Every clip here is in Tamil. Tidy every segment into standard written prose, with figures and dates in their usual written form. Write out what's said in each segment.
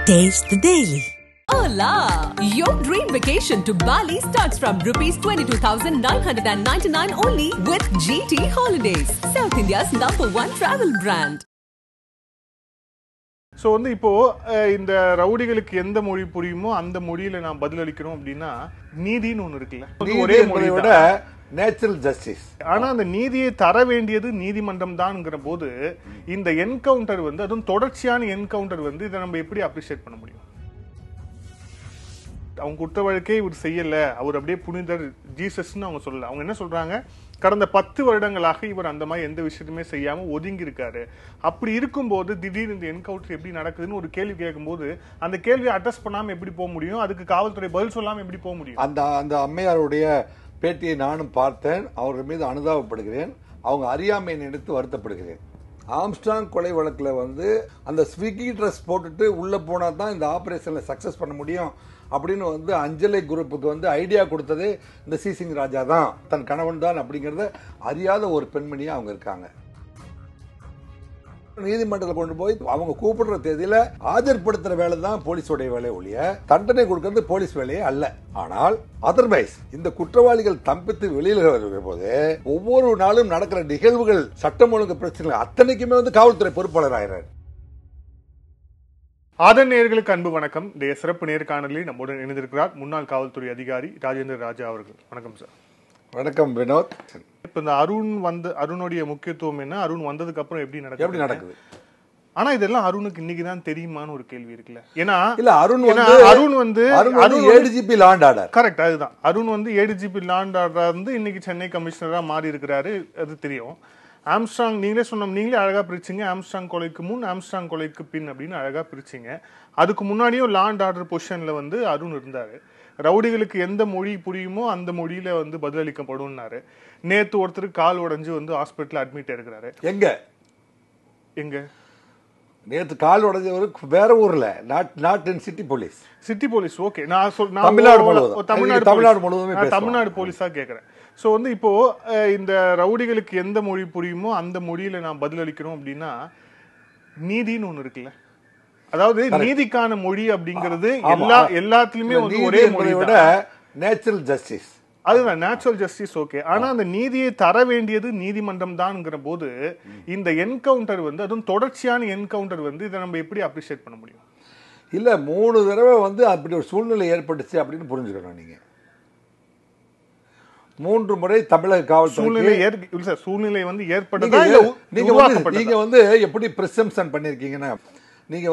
Taste the Daily. Hola! Your dream vacation to Bali starts from ₹22,999 only with GT Holidays, South India's #1 travel brand. So இப்போ இந்த ரவுடிகளுக்கு எந்த மொழி புரியுமோ அந்த மொழியில நான் பதிலளிக்கணும் அப்படின்னா நீதின்னு ஒன்று இருக்குல்ல, ஒரே மொழியை விட நேச்சுரல் ஜஸ்டிஸ். ஆனா அந்த நீதியை தர வேண்டியது நீதிமன்றம் தான்ங்கிற போது இந்த என்கவுண்டர் அதுவும் தொடர்ச்சியான என்கவுண்டர் இதை நம்ம எப்படி அப்ரிஷியேட் பண்ண முடியும்? அவங்க குற்ற வழக்கே இவர் செய்யல, அவர் அப்படியே புனிதர் ஜீசஸ்ன்னு அவங்க சொல்லல. அவங்க என்ன சொல்றாங்க, கடந்த 10 வருடங்களாக இவர் அந்த மாதிரி எந்த விஷயத்துமே செய்யாம ஒதுங்கி இருக்காரு. அப்படி இருக்கும்போது திடீர்னு இந்த என்கவுண்டர் எப்படி நடக்குதுன்னு ஒரு கேள்வி கேட்கும்போது அந்த கேள்வியை அட்ரஸ் பண்ணாம எப்படி போக முடியும்? அதுக்கு காவல்துறை பதில் சொல்லாம எப்படி போக முடியும்? அந்த அம்மையாருடைய பேட்டியை நானும் பார்த்தேன். அவர்கள் மீது அனுதாபப்படுகிறேன். அவங்க அறியாமை நினைத்து வருத்தப்படுகிறேன். ஆம்ஸ்ட்ராங் கொலை வழக்கில் அந்த ஸ்விக்கி ட்ரெஸ் போட்டுட்டு உள்ள போனா தான் இந்த ஆபரேஷன்ல சக்சஸ் பண்ண முடியும் அப்படின்னு அஞ்சலை குரூப்புக்கு ஐடியா கொடுத்ததே இந்த சிசிங் ராஜா தான், தன் கணவன் தான் அப்படிங்கறத அறியாத ஒரு பெண்மணியா அவங்க இருக்காங்க. நீதிமன்றத்தில் கொண்டு போய் அவங்க கூப்பிடுற தேதியில ஆஜர்படுத்துற வேலை தான் போலீஸோடைய வேலை ஒழிய தண்டனை கொடுக்கிறது போலீஸ் வேலையே அல்ல. ஆனால் அதர்வைஸ் இந்த குற்றவாளிகள் தப்பித்து வெளியில் வருகிற போது ஒவ்வொரு நாளும் நடக்கிற நிகழ்வுகள், சட்டம் ஒழுங்கு பிரச்சனைகள் அத்தனைக்குமே காவல்துறை பொறுப்பாளர் ஆகிறார். ஆதன் நேயர்களுக்கு அன்பு வணக்கம். இந்த சிறப்பு நேர்காணலில் நம்முடன் இணைந்திருக்கிறார் முன்னாள் காவல்துறை அதிகாரி ராஜேந்திர ராஜா அவர்கள். வணக்கம் சார். வணக்கம் வினோத். இப்ப இந்த அருணுடைய முக்கியத்துவம் என்ன, அருண் வந்ததுக்கு அப்புறம் எப்படி நடக்குது? ஆனா இதெல்லாம் அருணுக்கு இன்னைக்குதான் தெரியுமான்னு ஒரு கேள்வி இருக்குல்ல. ஏன்னா Arun ADGP law and order, correct, அதுதான். அருண் ஏடிஜிபி லாண்ட் ஆர்டர் இன்னைக்கு சென்னை கமிஷனரா மாறி இருக்கிறாரு, அது தெரியும். ஆம்ஸ்ட்ராங் நீங்களே அழகா பிரிச்சிங்க. ஆம்ஸ்ட்ராங் கொலைக்கு முன், ஆம்ஸ்ட்ராங் கொலைக்கு பின் அப்படின்னு அழகா பிரிச்சிங்க. அதுக்கு முன்னாடியும் லாண்ட் ஆர்டர் பொசிஷன்ல அருண் இருந்தாரு. ரவுடிகளுக்கு எந்த மொழி புரியுமோ அந்த மொழியில பதிலளிக்கப்படும்னாரு. நேத்து ஒருத்தருக்கு கால் உடைஞ்சு ஹாஸ்பிட்டல் அட்மிட் இருக்கிறாரு. எங்க நேத்து கால் உடைஞ்சவருக்கு வேற ஊர்ல, not in city police. City police okay, நான் தமிழ்நாடு போலீஸா கேக்குறேன். ஸோ இப்போ இந்த ரவுடிகளுக்கு எந்த மொழி புரியுமோ அந்த மொழியில நான் பதிலளிக்கணும் அப்படின்னா நீதின்னு ஒண்ணு இருக்குல்ல, அதாவது நீதிக்கான மொழி அப்படிங்கிறது எல்லாத்துலயுமே ஒரே மொழியை விட நேச்சுரல் ஜஸ்டிஸ், அதுதான் நேச்சுரல் ஜஸ்டிஸ் ஓகே. ஆனா அந்த நீதியை தர வேண்டியது நீதிமன்றம் தான்ங்கிற போது இந்த என்கவுண்டர் அதுவும் தொடர்ச்சியான என்கவுண்டர் இதை நம்ம எப்படி அப்ரிஷியேட் பண்ண முடியும்? இல்ல 3 தடவை அப்படி ஒரு சூழ்நிலை ஏற்பட்டுச்சு அப்படின்னு புரிஞ்சுக்கணும். நீங்க 3 முறை தமிழக காவல்துறை சூழ்நிலை ஏற்பட்டதா, நீங்க எப்படி பிரிசம்ப்ஷன் பண்ணிருக்கீங்கன்னா, நீங்க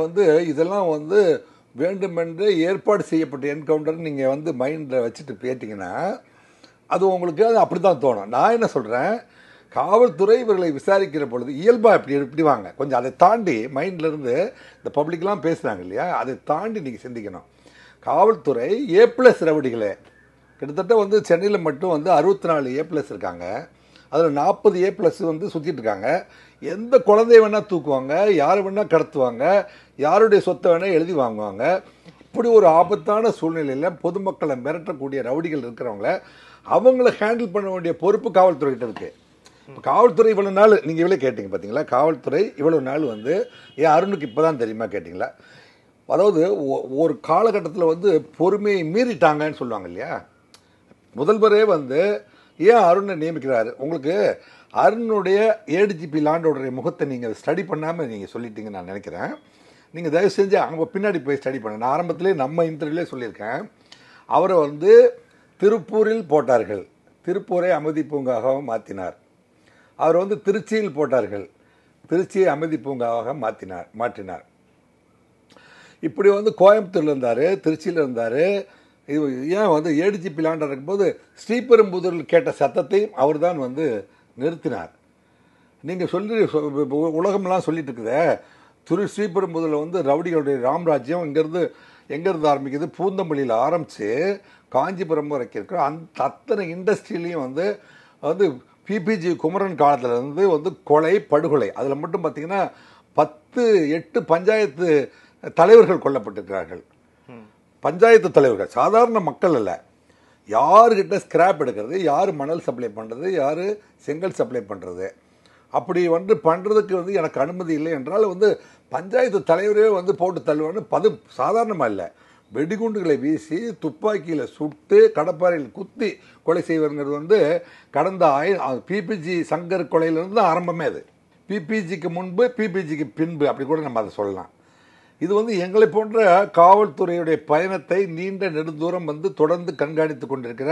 இதெல்லாம் வேண்டுமென்று ஏற்பாடு செய்யப்பட்ட என்கவுண்டர் நீங்க மைண்ட்ல வச்சுட்டு கேட்டீங்கன்னா அது உங்களுக்கு அப்படிதான் தோணும். நான் என்ன சொல்றேன், காவல்துறை இவர்களை விசாரிக்கிற பொழுது இயல்பா எப்படி வாங்க கொஞ்சம் அதை தாண்டி மைண்ட்ல இருந்து இந்த பப்ளிக்லாம் பேசுறாங்க இல்லையா, அதை தாண்டி நீங்க சிந்திக்கணும். காவல்துறை A+ ரவுடிகளே கிட்டத்தட்ட சென்னையில் மட்டும் 64 A+ இருக்காங்க. அதில் 40 A+ சுற்றிட்டு இருக்காங்க. எந்த குழந்தைய வேணால் தூக்குவாங்க, யாரை வேணால் கடத்துவாங்க, யாருடைய சொத்தை வேணால் எழுதி வாங்குவாங்க. இப்படி ஒரு ஆபத்தான சூழ்நிலையில் பொதுமக்களை மிரட்டக்கூடிய ரவுடிகள் இருக்கிறவங்கள அவங்கள ஹேண்டில் பண்ண வேண்டிய பொறுப்பு காவல்துறைகிட்ட இருக்கு. காவல்துறை இவ்வளவு நாள் நீங்க இவ்வளவு கேட்டீங்க பாத்தீங்களா, காவல்துறை இவ்வளவு நாள் ஏன் அருணுக்கு இப்பதான் தெரியுமா கேட்டீங்களா? அதாவது ஒரு காலகட்டத்தில் பொறுமையை மீறிட்டாங்கன்னு சொல்லுவாங்க இல்லையா. முதல்வரே ஏன் அருணை நியமிக்கிறாரு? உங்களுக்கு அருணுடைய ஏடிஜிபி லாண்டோடைய முகத்தை நீங்கள் ஸ்டடி பண்ணாமல் நீங்கள் சொல்லிட்டீங்கன்னு நான் நினைக்கிறேன். நீங்கள் தயவு செஞ்சு அவங்க பின்னாடி போய் ஸ்டடி பண்ண. நான் ஆரம்பத்திலே நம்ம இன்டர்வியூலே சொல்லியிருக்கேன், அவரை திருப்பூரில் போட்டார்கள், திருப்பூரை அமைதி பூங்காக மாற்றினார். அவர் திருச்சியில் போட்டார்கள், திருச்சியை அமைதி பூங்காவாக மாற்றினார். இப்படி கோயம்புத்தூர்ல இருந்தார், திருச்சியில் இருந்தார். இது ஏன் ஏடிஜிபி லாண்டர் இருக்கும்போது ஸ்ரீபெரும்புதூரில் கேட்ட சத்தத்தையும் அவர் தான் நிறுத்தினார். நீங்கள் உலகம்லாம் சொல்லிட்டு இருக்குதே, ஸ்ரீபெரும்புதூரில் ரவுடிகளுடைய ராம்ராஜ்யம் எங்கேருந்து ஆரம்பிக்குது, பூந்தமல்லியில் ஆரம்பித்து காஞ்சிபுரம் வரைக்கும் இருக்கிற அத்தனை இண்டஸ்ட்ரியிலையும் பிபிஜி குமரன் காலத்தில் கொலை படுகொலை, அதில் மட்டும் பார்த்தீங்கன்னா 8 பஞ்சாயத்து தலைவர்கள் கொல்லப்பட்டிருக்கிறார்கள். பஞ்சாயத்து தலைவர்கள், சாதாரண மக்கள் அல்ல. யாருக்கிட்ட ஸ்கிராப் எடுக்கிறது, யார் மணல் சப்ளை பண்ணுறது, யார் செங்கல் சப்ளை பண்ணுறது, அப்படி வந்து பண்ணுறதுக்கு வந்து எனக்கு அனுமதி இல்லை என்றால் வந்து பஞ்சாயத்து தலைவரே வந்து போட்டு தள்ளுவான்னு சாதாரணமாக இல்லை, வெடிகுண்டுகளை வீசி துப்பாக்கியில் சுட்டு கடப்பாறையில் குத்தி கொலை செய்வதுங்கிறது வந்து கடந்த பிபிஜி சங்கர் கொலையிலிருந்து தான் ஆரம்பமே. அது பிபிஜிக்கு முன்பு பிபிஜிக்கு பின்பு அப்படி கூட நம்ம அதை சொல்லலாம். இது வந்து எங்களை போன்ற காவல்துறையுடைய பயணத்தை நீண்ட நெடுந்தூரம் வந்து தொடர்ந்து கண்காணித்து கொண்டிருக்கிற,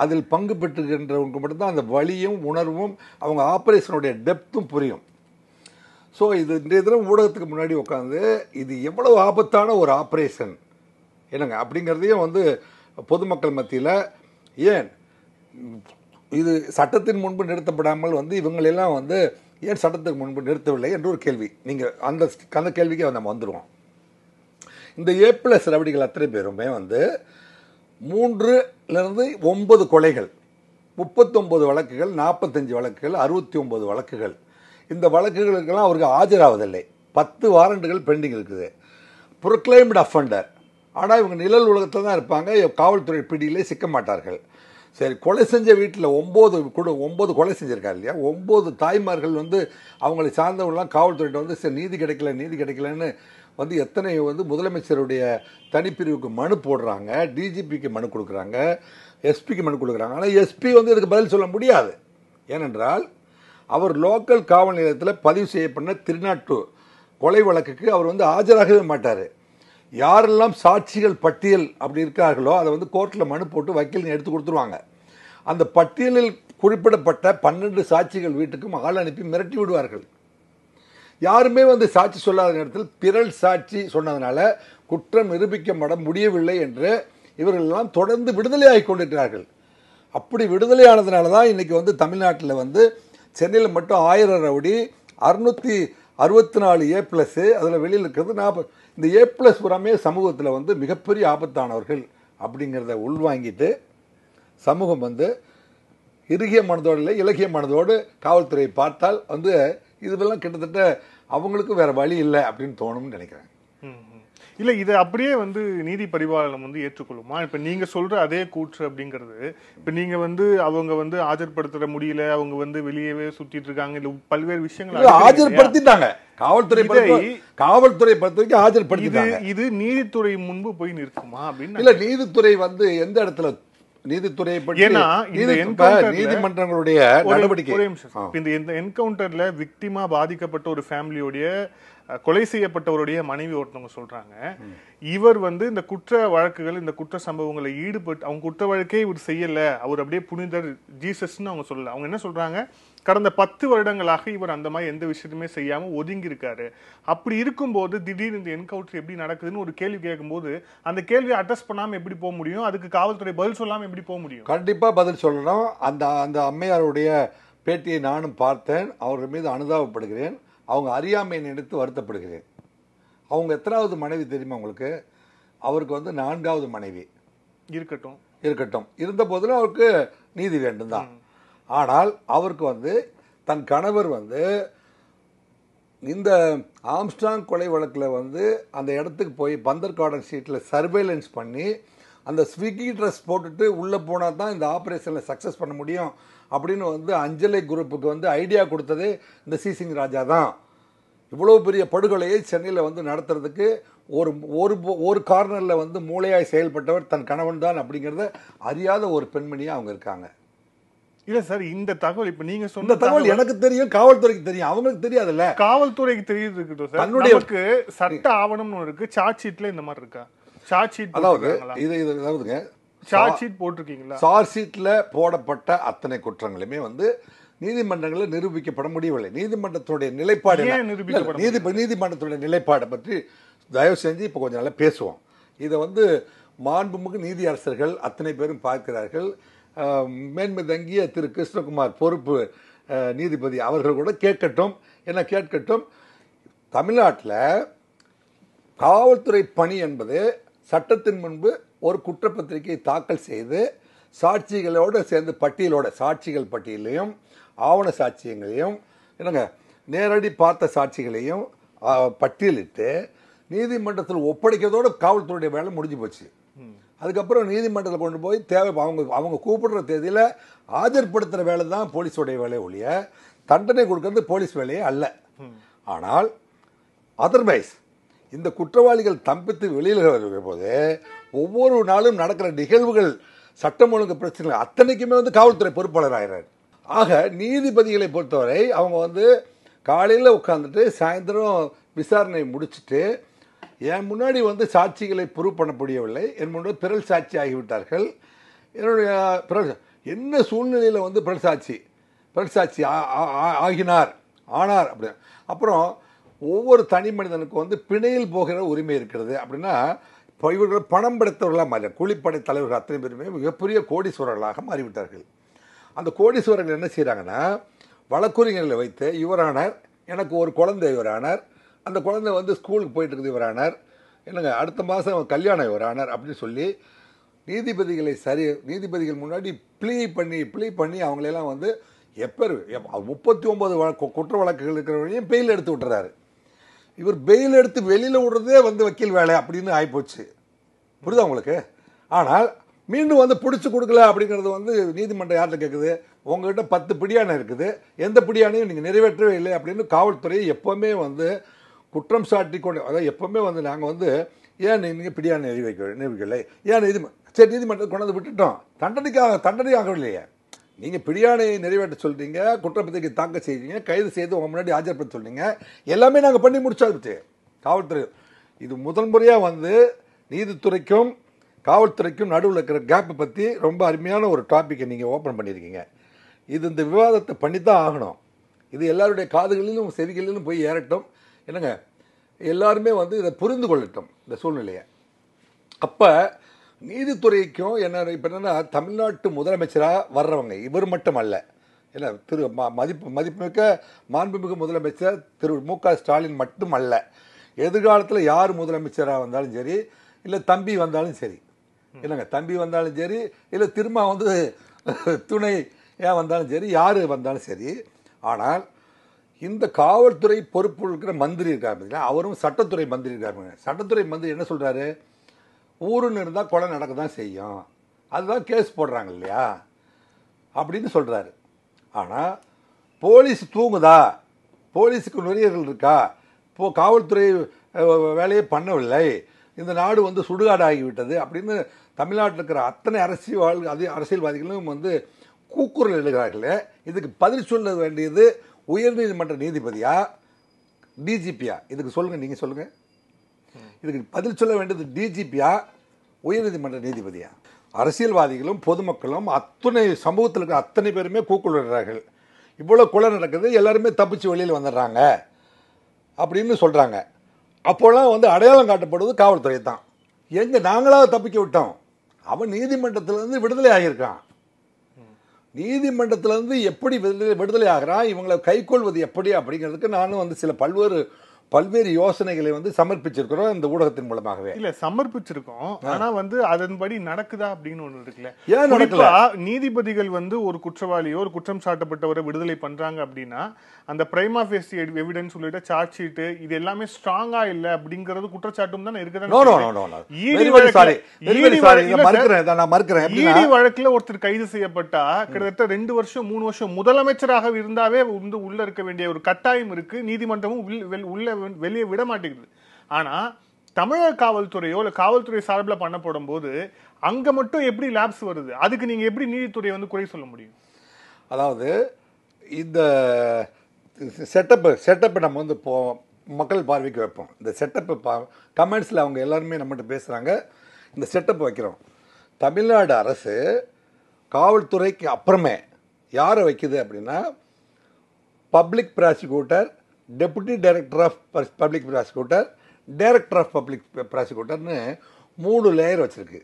அதில் பங்கு பெற்றுகின்றவங்க மட்டும்தான் அந்த வலியும் உணர்வும் அவங்க ஆப்ரேஷனுடைய டெப்த்தும் புரியும். ஸோ இது இன்றைய தினம் ஊடகத்துக்கு முன்னாடி உட்காந்து இது எவ்வளவு ஆபத்தான ஒரு ஆப்ரேஷன் என்னங்க அப்படிங்கிறதையும் வந்து பொதுமக்கள் மத்தியில், ஏன் இது சட்டத்தின் முன்பு நிறுத்தப்படாமல் வந்து இவங்களெல்லாம் வந்து ஏன் சட்டத்துக்கு முன்பு நிறுத்தவில்லை என்று ஒரு கேள்வி. நீங்கள் அந்த கேள்விக்கு நம்ம வந்துடுவோம். இந்த A+ ரவுடிகள் அத்தனை பேருமே வந்து 3லிருந்து 9 கொலைகள், 39 வழக்குகள், 45 வழக்குகள், 69 வழக்குகள். இந்த வழக்குகளுக்கெல்லாம் அவருக்கு ஆஜராவதில்லை. 10 வாரண்டுகள் பெண்டிங் இருக்குது. Proclaimed offender. ஆனால் இவங்க நிழல் உலகத்தில் தான் இருப்பாங்க, காவல்துறை பிடியிலே சிக்க மாட்டார்கள். சரி, கொலை செஞ்ச வீட்டில் 9 கொலை செஞ்சுருக்காரு இல்லையா, 9 தாய்மார்கள் வந்து அவங்களை சார்ந்தவங்களாம் காவல்துறையிட்ட வந்து சரி நீதி கிடைக்கலன்னு வந்து எத்தனை வந்து முதலமைச்சருடைய தனிப்பிரிவுக்கு மனு போடுறாங்க, டிஜிபிக்கு மனு கொடுக்குறாங்க, எஸ்பிக்கு மனு கொடுக்குறாங்க. ஆனால் எஸ்பி வந்து இதுக்கு பதில் சொல்ல முடியாது. ஏனென்றால் அவர் லோக்கல் காவல் நிலையத்தில் பதிவு செய்யப்பட்ட 302 கொலை வழக்குக்கு அவர் வந்து ஆஜராகவே மாட்டார். யாரெல்லாம் சாட்சிகள் பட்டியல் அப்படி இருக்கார்களோ அதை வந்து கோர்ட்டில் மனு போட்டு வக்கீல் எடுத்து கொடுத்துருவாங்க. அந்த பட்டியலில் குறிப்பிடப்பட்ட 12 சாட்சிகள் வீட்டுக்கும் ஆள் அனுப்பி மிரட்டி விடுவார்கள். யாருமே வந்து சாட்சி சொல்லாத நேரத்தில் பிறல் சாட்சி சொன்னதுனால குற்றம் நிரூபிக்கப்பட முடியவில்லை என்று இவர்கள் எல்லாம் தொடர்ந்து விடுதலையாகி கொண்டிருக்கிறார்கள். அப்படி விடுதலையானதுனால தான் இன்னைக்கு வந்து தமிழ்நாட்டில் வந்து சென்னையில் மட்டும் 1000 ரவுடி, 664 A+, அதில் வெளியில் இருக்கிறது 40. இந்த A+ புறமே சமூகத்தில் வந்து மிகப்பெரிய ஆபத்தானவர்கள் அப்படிங்கிறத உள்வாங்கிட்டு சமூகம் வந்து இறுகிய மனதோடு இல்லை இலகிய மனதோடு காவல்துறையை பார்த்தால் வந்து இதெல்லாம் கிட்டத்தட்ட அவங்களுக்கும் வேற வழி இல்லை அப்படின்னு தோணும்னு நினைக்கிறேன். இல்லை, இது அப்படியே வந்து நீதி பரிபாலனம் வந்து ஏற்றுக்கொள்ளுமா? இப்போ நீங்கள் சொல்கிற அதே கூற்று அப்படிங்கிறது, இப்போ நீங்கள் வந்து அவங்க வந்து ஆஜர்படுத்த முடியல, அவங்க வந்து வெளியவே சுற்றிட்டு இருக்காங்க, இல்லை பல்வேறு விஷயங்கள் ஆஜர்படுத்திட்டாங்க. காவல்துறை பொறுத்த வரைக்கும் ஆஜர்படுத்திட்டாங்க. இது நீதித்துறை முன்பு போய் நிற்குமா அப்படின்னு? இல்லை, நீதித்துறை வந்து எந்த இடத்துல நீதித்துறையை பற்றி நீதிமன்றங்களுடைய நடவடிக்கை, இந்த என்கவுண்டர்ல விக்டிமா பாதிக்கப்பட்ட ஒரு ஃபேமிலியோடைய கொலை செய்யப்பட்டவருடைய மனைவி ஒருத்தவங்க சொல்றாங்க, இவர் வந்து இந்த குற்ற வழக்குகள் இந்த குற்ற சம்பவங்களை ஈடுபட்டு அவங்க குற்ற வழக்கே இவர் செய்யல, அவர் அப்படியே புனிதர் ஜீசஸ்ன்னு அவங்க சொல்லல. அவங்க என்ன சொல்றாங்க, கடந்த 10 வருடங்களாக இவர் அந்த மாதிரி எந்த விஷயத்துமே செய்யாம ஒதுங்கி இருக்காரு. அப்படி இருக்கும்போது திடீர்னு இந்த என்கவுண்டர் எப்படி நடக்குதுன்னு ஒரு கேள்வி கேட்கும்போது அந்த கேள்வியை அட்ரஸ் பண்ணாம எப்படி போக முடியும்? அதுக்கு காவல்துறை பதில் சொல்லாம எப்படி போக முடியும்? கண்டிப்பா பதில் சொல்லணும். அந்த அம்மையாருடைய பேட்டியை நானும் பார்த்தேன். அவர்கள் மீது அனுதாபப்படுகிறேன். அவங்க அறியாமையை நினைத்து வருத்தப்படுகிறேன். அவங்க எத்தனாவது மனைவி தெரியுமா உங்களுக்கு? அவருக்கு வந்து 4வது மனைவி. இருக்கட்டும் இருந்த போதிலும் அவருக்கு நீதி வேண்டும் தான். ஆனால் அவருக்கு வந்து தன் கணவர் வந்து இந்த ஆம்ஸ்ட்ராங் கொலை வழக்கில் வந்து அந்த இடத்துக்கு போய் பந்தர் கார்டன் ஸ்ட்ரீட்டில் சர்வேலன்ஸ் பண்ணி அந்த ஸ்விக்கி ட்ரெஸ் போட்டுட்டு உள்ளே போனால் தான் இந்த ஆப்ரேஷனில் சக்ஸஸ் பண்ண முடியும் அப்படின்னு வந்து அஞ்சலை குரூப்புக்கு வந்து ஐடியா கொடுத்ததே இந்த சிசிங் ராஜா தான். இவ்வளோ பெரிய படுகொலையை சென்னையில் வந்து நடத்துறதுக்கு ஒரு கார்னரில் வந்து மூளையாய் செயல்பட்டவர் தன் கணவன் தான் அப்படிங்கிறத அறியாத ஒரு பெண்மணியாக அவங்க இருக்காங்க. இல்ல சார், இந்த தகவல் இப்ப நீங்க சொன்ன தகவல் எனக்கு தெரியும், காவல்துறைக்கு தெரியும், அவங்களுக்கு தெரியாதுல்ல. காவல்துறைக்கு தெரியுது சார். நமக்கு சட்ட ஆவணம்னு இருக்கு, சார்ஜ் ஷீட்ல இந்த மாதிரி இருக்கா? சார்ஜ் ஷீட் அதாவதுங்க சார்ஜ் ஷீட் போட்டிருக்கீங்களா? சார்ஜ் ஷீட்ல போடப்பட்ட அத்தனை குற்றங்களுமே வந்து நீதிமன்றங்களில் நிரூபிக்கப்பட முடியவில்லை. நீதிமன்றத்துடைய நிலைப்பாடு, நீதிமன்றத்துடைய நிலைப்பாடை பற்றி தயவு செஞ்சு இப்போ கொஞ்சம் நல்லா பேசுவோம். இதை வந்து மாண்புமிகு நீதி அரசர்கள் அத்தனை பேரும் பார்க்கிறார்கள். மேன்மை தங்கிய திரு கிருஷ்ணகுமார் பொறுப்பு நீதிபதி அவர்கள் கூட கேட்கட்டும். என்ன கேட்கட்டும், தமிழ்நாட்டில் காவல்துறை பணி என்பது சட்டத்தின் முன்பு ஒரு குற்றப்பத்திரிகை தாக்கல் செய்து சாட்சிகளோடு சேர்ந்து சாட்சிகள் பட்டியலையும் ஆவண சாட்சியங்களையும் என்னங்க நேரடி பார்த்த சாட்சிகளையும் பட்டியலிட்டு நீதிமன்றத்தில் ஒப்படைக்கிறதோடு காவல்துறையுடைய வேலை முடிஞ்சு போச்சு. அதுக்கப்புறம் நீதிமன்றத்தில் கொண்டு போய் அவங்க கூப்பிடுற தேதியில் ஆஜர்படுத்துகிற வேலை தான் போலீஸோடைய வேலை ஒழிய தண்டனை கொடுக்கறது போலீஸ் வேலையே அல்ல. ஆனால் அதர்வைஸ் இந்த குற்றவாளிகள் தப்பித்து வெளியில் வருகிற போது ஒவ்வொரு நாளும் நடக்கிற நிகழ்வுகள் சட்டம் ஒழுங்கு பிரச்சனைகள் அத்தனைக்குமே வந்து காவல்துறை பொறுப்பாளர் ஆகிறார். ஆக நீதிபதிகளை பொறுத்தவரை அவங்க வந்து காலையில் உட்காந்துட்டு சாயந்தரம் விசாரணை முடிச்சுட்டு என் முன்னாடி வந்து சாட்சிகளை ப்ரூவ் பண்ண முடியவில்லை, என் முன்னாடி பிறல் சாட்சி ஆகிவிட்டார்கள், என்னுடைய பிறல் என்ன சூழ்நிலையில் வந்து பிறல் சாட்சி ஆகினார் ஆனார் அப்படி. அப்புறம் ஒவ்வொரு தனி மனிதனுக்கு வந்து பிணையில் போகிற உரிமை இருக்கிறது. அப்படின்னா இப்போ இவர்கள் பணம் படைத்தவர்களாக மாறி கூலிப்படை தலைவர்கள் அத்தனை பேருமே மிகப்பெரிய கோடீஸ்வரர்களாக மாறிவிட்டார்கள். அந்த கோடீஸ்வரர்கள் என்ன செய்கிறாங்கன்னா வழக்குரைஞர்களை வைத்து யுவரானர் எனக்கு ஒரு குழந்தை யுவரானர், அந்த குழந்தை வந்து ஸ்கூலுக்கு போயிட்டு இருக்குது யுவரானர், என்னங்க அடுத்த மாதம் கல்யாணம் யுவரானர் அப்படின்னு சொல்லி நீதிபதிகள் முன்னாடி ப்ளீ பண்ணி அவங்களெல்லாம் வந்து 39 குற்ற வழக்குகள் இருக்கிறவரையும் பெயில் எடுத்து விட்டுறாரு. இவர் பெயில் எடுத்து வெளியில் விடுறதே வந்து வக்கீல் வேலை அப்படின்னு ஆகிப்போச்சு. புரியுதா உங்களுக்கு? ஆனால் மீண்டும் வந்து பிடிச்சி கொடுக்கல அப்படிங்கிறது வந்து நீதிமன்றம் யார்கிட்ட கேட்குது? உங்ககிட்ட 10 பிடியானை இருக்குது, எந்த பிடியானையும் நீங்கள் நிறைவேற்றவே இல்லை அப்படின்னு காவல்துறை எப்போவுமே வந்து குற்றம் சாட்டி கொண்டு, அதாவது எப்போவுமே வந்து நாங்கள் வந்து ஏன் நீங்கள் பிடியானை நிறைவேற்றவில்லை, ஏன் நீதிமன்றத்தை கொண்டு வந்து விட்டுட்டோம், தண்டனை ஆகவில்லையே, நீங்கள் பிடியானையை நிறைவேற்ற சொல்கிறீங்க, குற்றப்பத்திரிகை தாக்கல் செய்கிறீங்க, கைது செய்து உங்கள் முன்னாடி ஆஜர்படுத்த சொல்கிறீங்க, எல்லாமே நாங்கள் பண்ணி முடிச்சாச்சு. காவல்துறை இது முதல் முறையாக வந்து நீதித்துறைக்கும் காவல்துறைக்கும் நடுவில் இருக்கிற கேப்பை பற்றி ரொம்ப அருமையான ஒரு டாப்பிக்கை நீங்கள் ஓப்பன் பண்ணியிருக்கீங்க. இந்த விவாதத்தை பண்ணித்தான் ஆகணும். இது எல்லாருடைய காதுகளிலும் செவிகளிலும் போய் ஏறட்டும். என்னங்க எல்லாருமே வந்து இதை புரிந்து கொள்ளட்டும் இந்த சூழ்நிலையை. அப்போ நீதித்துறைக்கும் என்னென்னா தமிழ்நாட்டு முதலமைச்சராக வர்றவங்க இவர் மட்டும் அல்ல, ஏன்னா மதிப்புமிக்க மாண்புமிகு முதலமைச்சர் திரு மு.க. ஸ்டாலின் மட்டும் அல்ல, எதிர்காலத்தில் யார் முதலமைச்சராக வந்தாலும் சரி, இல்லை தம்பி வந்தாலும் சரி, என்னங்க தம்பி வந்தாலும் சரி, இல்லை திரும்ப வந்து துணை ஏன் வந்தாலும் சரி, யார் வந்தாலும் சரி. ஆனால் இந்த காவல்துறை பொறுப்பு இருக்கிற மந்திரி இருக்காரு, அவரும் சட்டத்துறை மந்திரி இருக்காருங்க. சட்டத்துறை மந்திரி என்ன சொல்கிறாரு? ஊருன்னு இருந்தால் கொலை நடக்க தான் செய்யும், அதுதான் கேஸ் போடுறாங்க இல்லையா அப்படின்னு சொல்கிறாரு. ஆனால் போலீஸ் தூங்குதா, போலீஸுக்கு நுரையீரல் இருக்கா, காவல்துறை வேலையை பண்ணவில்லை, இந்த நாடு வந்து சுடுகாடு ஆகிவிட்டது அப்படின்னு தமிழ்நாட்டில் இருக்கிற அத்தனை அரசியல்வாதிகளும் வந்து கூக்குரல் எழுகிறார்களே, இதுக்கு பதில் சொல்ல வேண்டியது உயர்நீதிமன்ற நீதிபதியா டிஜிபியா? இதுக்கு சொல்லுங்கள், நீங்கள் சொல்லுங்கள். இதுக்கு பதில் சொல்ல வேண்டியது டிஜிபியா உயர்நீதிமன்ற நீதிபதியா? அரசியல்வாதிகளும் பொதுமக்களும் அத்தனை சமூகத்தில் இருக்கிற அத்தனை பேருமே கூக்குரல்கிறார்கள். இவ்வளோ கொலை நடக்குது, எல்லாருமே தப்பிச்சு வெளியில் வந்துடுறாங்க அப்படின்னு சொல்கிறாங்க. அப்போலாம் வந்து அடையாளம் காட்டப்படுவது காவல்துறை தான். எங்கே நாங்களாக தப்பிக்க விட்டோம்? அவன் நீதிமன்றத்திலேருந்து விடுதலை ஆகியிருக்கான். நீதிமன்றத்திலேருந்து எப்படி விடுதலை ஆகிறான், இவங்களை கைக்கொள்வது எப்படி அப்படிங்கிறதுக்கு நானும் வந்து சில பல்வேறு யோசனைகளை வந்து சமர்ப்பிச்சிருக்கிறோம் இந்த ஊடகத்தின் மூலமாகவே. இல்ல சமர்ப்பிச்சிருக்கோம், ஆனா வந்து அதன்படி நடக்குதா அப்படின்னு ஒண்ணு இருக்குல்ல. ஏன் நடக்கல? நீதிபதிகள் வந்து ஒரு குற்றவாளியோ ஒரு குற்றம் சாட்டப்பட்டவரை விடுதலை பண்றாங்க அப்படின்னா அந்த பிரைமா ஃபேசி எவிடன்ஸ் உள்ளிட்ட சார்ஜ் ஷீட் இது எல்லாமே ஸ்ட்ராங்கா இல்ல அப்படிங்கிறது குற்றச்சாட்டும் தான் இருக்குதான். ஈடி வழக்குல ஒருத்தர் கைது செய்யப்பட்டா கிட்டத்தட்ட 2 வருஷம் 3 வருஷம் முதலமைச்சராக இருந்தாவே உள்ள இருக்க வேண்டிய ஒரு கட்டாயம் இருக்கு. நீதிமன்றமும் உள்ள வெளியே விட மாட்டேங்குது. ஆனா தமிழக காவல்துறையோ இல்ல காவல்துறை சார்பில் பண்ணப்படும் போது அங்க மட்டும் எப்படி லேப்ஸ் வருது? அதுக்கு நீங்க எப்படி நீதித்துறையை வந்து குறை சொல்ல முடியும்? அதாவது இந்த செட்டப்பை நம்ம வந்து மக்கள் பார்வைக்கு வைப்போம். இந்த செட்டப்பை கமெண்ட்ஸில் அவங்க எல்லாருமே நம்மகிட்ட பேசுகிறாங்க. இந்த செட்டப் வைக்கிறோம். தமிழ்நாடு அரசு காவல்துறைக்கு அப்புறமே யாரை வைக்குது அப்படின்னா public prosecutor, deputy director of public prosecutor, director of public ப்ராசிக்யூட்டர்னு 3 லேயர் வச்சுருக்கு.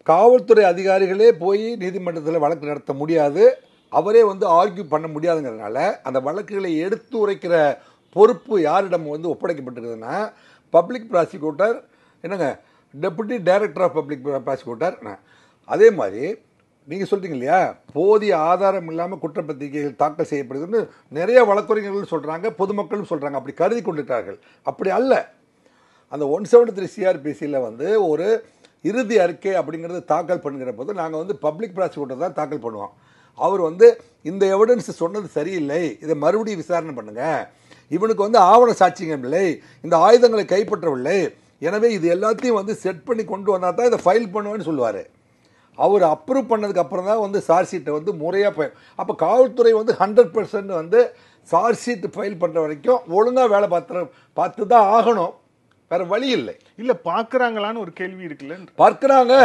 காவல்துறை அதிகாரிகளே போய் நீதிமன்றத்தில் வழக்கு நடத்த முடியாது, அவரே வந்து ஆர்கியூ பண்ண முடியாதுங்கிறதுனால அந்த வழக்குகளை எடுத்து உரைக்கிற பொறுப்பு யாரிடம் வந்து ஒப்படைக்கப்பட்டிருக்குதுன்னா பப்ளிக் ப்ராசிக்யூட்டர், என்னங்க deputy director of public prosecutor. அதே மாதிரி நீங்கள் சொல்கிறீங்க இல்லையா, போதிய ஆதாரம் இல்லாமல் குற்றப்பத்திரிகைகள் தாக்கல் செய்யப்படுதுன்னு நிறைய வழக்கறிஞர்கள் சொல்கிறாங்க, பொதுமக்களும் சொல்கிறாங்க. அப்படி கருதி கொண்டுட்டார்கள். அப்படி அல்ல. அந்த 173 சிஆர்பிசியில் வந்து ஒரு இறுதி அறிக்கை அப்படிங்கிறது தாக்கல் பண்ணுகிற போது நாங்கள் வந்து பப்ளிக் ப்ராசிக்யூட்டர் தான் தாக்கல் பண்ணுவோம். அவர் வந்து இந்த எவிடன்ஸ் சொன்னது சரியில்லை, இதை மறுபடியும் விசாரணை பண்ணுங்க, இவனுக்கு வந்து ஆவண சாட்சியம் இல்லை, இந்த ஆயுதங்களை கைப்பற்றவில்லை, எனவே இது எல்லாத்தையும் வந்து செட் பண்ணி கொண்டு வந்தால் தான் இதை ஃபைல் பண்ணுவேன்னு சொல்லுவார். அவர் அப்ரூவ் பண்ணதுக்கு அப்புறம் தான் வந்து சார்ஜ் ஷீட்டை வந்து முறையாக அப்போ காவல்துறை வந்து 100% வந்து சார்ஜ் ஷீட் ஃபைல் பண்ணுற வரைக்கும் ஒழுங்காக வேலை பார்த்து தான் ஆகணும், வேற வழி இல்லை. இல்ல பாக்குறாங்களான்னு ஒரு கேள்வி இருக்குல்ல. பார்க்கிறாங்க,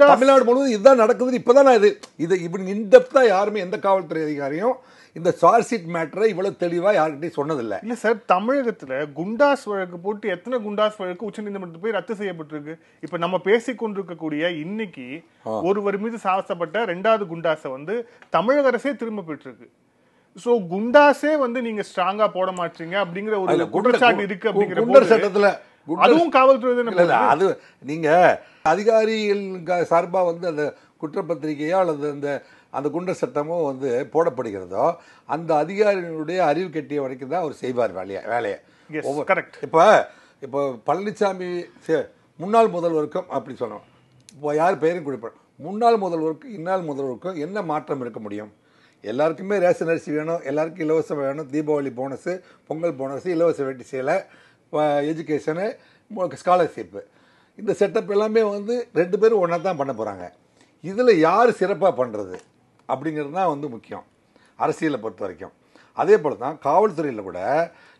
தமிழ்நாடு முழுவதும் இதுதான் நடக்குது. இப்பதான் நான் இது இப்படி இன்டெப்தா யாருமே எந்த காவல்துறை அதிகாரியும் இந்த சார்ஜ் ஷீட் மேட்டரை இவ்வளவு தெளிவா யார்கிட்டையும் சொன்னதில்லை. இல்ல சார், தமிழகத்துல குண்டாஸ் வழக்கு போட்டு எத்தனை குண்டாஸ் வழக்கு உச்சநீதிமன்றத்தில் போய் ரத்து செய்யப்பட்டிருக்கு. இப்ப நம்ம பேசிக் கொண்டிருக்கக்கூடிய இன்னைக்கு ஒருவர் மீது சாசப்பட்ட 2வது குண்டாஸை வந்து தமிழக அரசே திரும்ப பெற்றிருக்கு. சோ குண்டாஸே வந்து நீங்க ஸ்ட்ராங்கா போட மாட்டீங்க அப்படிங்கிற ஒரு குற்றச்சாட்டு இருக்கு. அப்படிங்கிற சட்டத்துல அதுவும் காவல்துறை அது நீங்க அதிகாரிகள் சார்பா வந்து அந்த குற்றப்பத்திரிகையோ அல்லது அந்த குண்டர் சட்டமோ வந்து போடப்படுகிறதோ அந்த அதிகாரிகளுடைய அறிவு கட்டிய வரைக்கும் தான் அவர் செய்வார் வேலையை. இப்போ பழனிசாமி முன்னாள் முதல்வருக்கும் அப்படி சொல்லணும், இப்போ யார் பெயரும் குறிப்பிட, முன்னாள் முதல்வருக்கும் இந்நாள் முதல்வருக்கும் என்ன மாற்றம் இருக்க முடியும்? எல்லாருக்குமே ரேஷன் அரிசி வேணும், எல்லாருக்கும் இலவசம் வேணும், தீபாவளி போனஸு, பொங்கல் போனஸு, இலவச வேட்டி சேலை, எஜுகேஷனு, ஸ்காலர்ஷிப்பு, இந்த செட்டப் எல்லாமே வந்து 2 பேரும் ஒன்றா தான் பண்ண போகிறாங்க. இதில் யார் சிறப்பாக பண்ணுறது அப்படிங்கிறது தான் வந்து முக்கியம் அரசியலை பொறுத்த வரைக்கும். அதே போல் தான் காவல்துறையில் கூட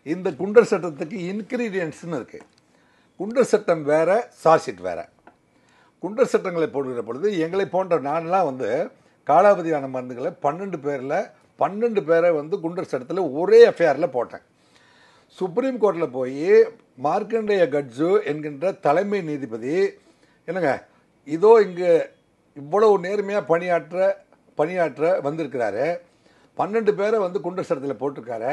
இந்த குண்டர் சட்டத்துக்கு இன்கிரீடியன்ட்ஸ்னு இருக்குது. குண்டர் சட்டம் வேறு, சார்ஜ் ஷீட் வேறு. குண்டர் சட்டங்களை போடுகிற பொழுது எங்களை போன்ற நான்லாம் வந்து காலாவதியான மருந்துகளை 12 பேரை வந்து குண்டர் சட்டத்தில் ஒரே எஃப்ஐஆரில் போட்டேன். சுப்ரீம் கோர்ட்டில் போய் மார்க்கண்டேய கட்ஜு என்கின்ற தலைமை நீதிபதி என்னங்க இதோ இங்கே இவ்வளவு நேர்மையாக பணியாற்ற வந்திருக்கிறாரு, 12 பேரை வந்து குண்டர் சட்டத்தில் போட்டிருக்காரு,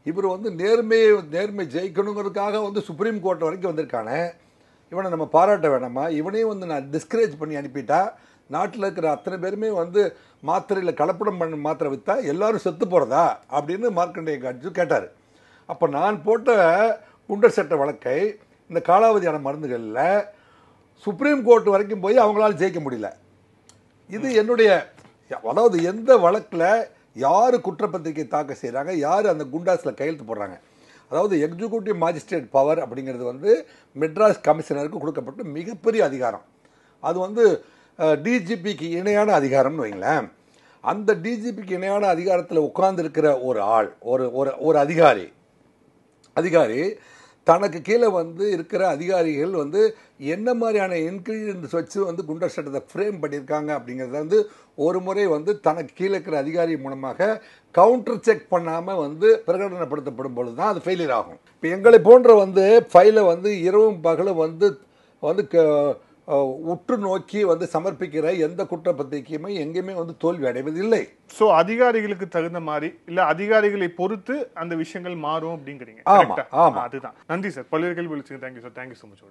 இவர் வந்து நேர்மை ஜெயிக்கணுங்கிறதுக்காக வந்து சுப்ரீம் கோர்ட் வரைக்கும் வந்திருக்கானே, இவனை நம்ம பாராட்ட வேணாமா? இவனையும் வந்து நான் டிஸ்கரேஜ் பண்ணி அனுப்பிட்டா நாட்டில் இருக்கிற அத்தனை பேருமே வந்து மாத்திரையில் கலப்படம் பண்ண மாத்திரை விற்றா எல்லாரும் செத்து போகிறதா அப்படின்னு மார்க்கண்டேய கட்ஜு கேட்டார். அப்போ நான் போட்ட குண்டர் சட்ட வழக்கை இந்த காலாவதியான மருந்துகளில் சுப்ரீம் கோர்ட் வரைக்கும் போய் அவங்களால ஜெயிக்க முடியல. இது என்னுடைய, அதாவது எந்த வழக்கில் யார் குற்றப்பத்திரிகை தாக்கல் செய்கிறாங்க, யார் அந்த குண்டாஸில் கையெழுத்து போடுறாங்க, அதாவது எக்ஸிக்யூட்டிவ் மாஜிஸ்ட்ரேட் பவர் அப்படிங்கிறது வந்து மெட்ராஸ் கமிஷனருக்கு கொடுக்கப்பட்ட மிகப்பெரிய அதிகாரம். அது வந்து டிஜிபிக்கு இணையான அதிகாரம்னு வைங்களேன். அந்த டிஜிபிக்கு இணையான அதிகாரத்தில் உட்கார்ந்துருக்கிற ஒரு ஆள், ஒரு அதிகாரி தனக்கு கீழே வந்து இருக்கிற அதிகாரிகள் வந்து என்ன மாதிரியான இன்கிரீடியன்ஸ் வச்சு வந்து குண்டர் சட்டத்தை ஃப்ரேம் பண்ணியிருக்காங்க அப்படிங்கிறத வந்து ஒரு முறை வந்து தனக்கு கீழே இருக்கிற அதிகாரி மூலமாக கவுண்டர் செக் பண்ணாமல் வந்து பிரகடனப்படுத்தப்படும் பொழுது தான் அது ஃபெயிலியர் ஆகும். இப்போ எங்களை போன்ற வந்து ஃபைலை வந்து இரவும் பகலும் வந்து உற்று நோக்கி வந்து சமர்ப்பிக்கிற எந்த குற்றப்பத்திரிகையுமே எங்கேயுமே வந்து தோல்வி அடைவதில்லை. சோ அதிகாரிகளுக்கு தகுந்த மாதிரி இல்ல அதிகாரிகளை பொறுத்து அந்த விஷயங்கள் மாறும் அப்படிங்கிறீங்க. ஆமா, அதுதான். நன்றி சார், பல்வேறு கேள்வி விழிச்சுங்க. Thank you sir, thank you so much.